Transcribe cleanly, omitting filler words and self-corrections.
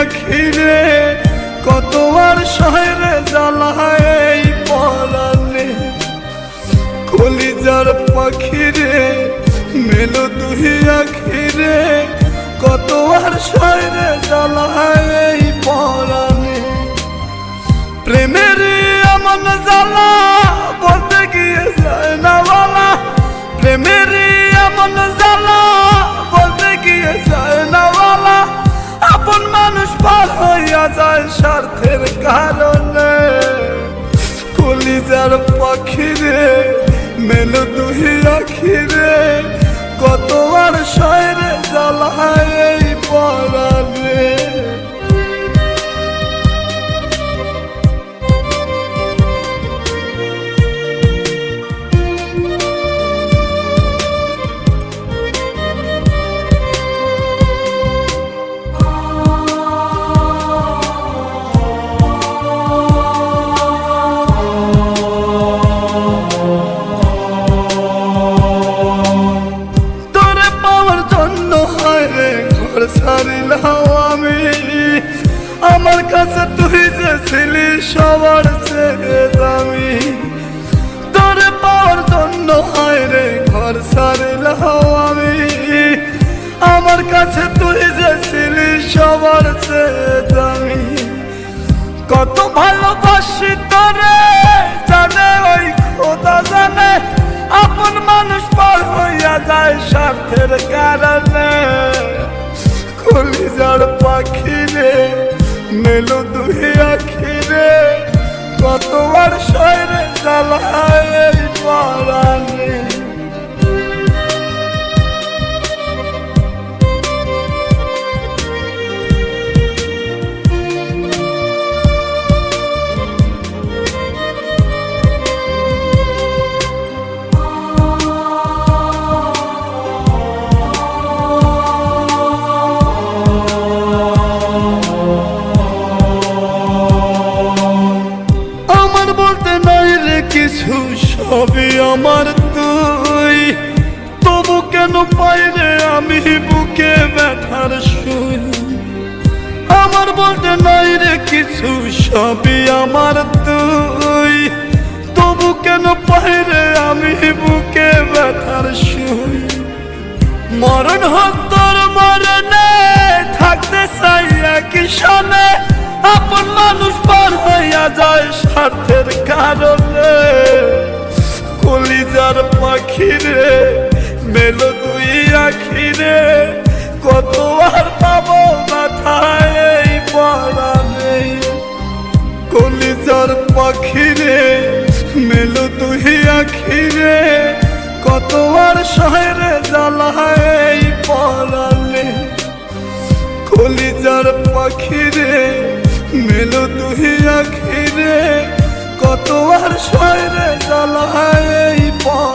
আখিরে কত আর শহরে জ্বালায় এই পরাণে কলিজার পাখিরে মেলো তুই আখিরে কত আর শহরে জ্বালায় এই পরাণে প্রেমের এমন জ্বালা বলতে গিয়ে যায় না বলা প্রেমের এমন জ্বালা বলতে গিয়ে যায় না বলা আপন মানুষ পার হইয়া যায় স্বার্থের কারণে কলিজার পাখিরে মেলো তুই আখিরে কত আর শহরে জ্বালায় এই পরাণে ছাড়িলাম আমি আমার কাছে তুই যে ছিলি সবার চেয়ে দামি তোরে পাওয়ার জন্য হায় রে ঘর ছাড়িলাম আমি আমার কাছে তুই যে ছিলি সবার চেয়ে দামি কত ভালোবাসি তোরে জানে ওই খোদা জানে আপন মানুষ পার হইয়া যায় স্বার্থের কারণে কলিজার পাখিরে মেলো তুই আখিরে কত আর শহরে জ্বালায় এই পরাণে কিছু সবই আমার তুই তবু কেন পাই রে আমি বুকে ব্যথার সুই আমার বলতে নাই রে কিছু সবই আমার তুই তবু কেন পাই রে আমি বুকে ব্যথার সুই মরণ হোক তোর মরণে থাকতে চাই একই সনে আপন মানুষ পার হইয়া যায় স্বার্থের কারণে কলিজার পাখিরে মেলো তুই আখিরে কত আর পাবো মাথায় এই পরাণে কলিজার পাখিরে মেলো তুই আখিরে কত আর শহরে জ্বালায় এই পরাণে কলিজার পাখিরে মেলো তুই আখিরে কত আর শহরে জ্বালায় এই পরাণে।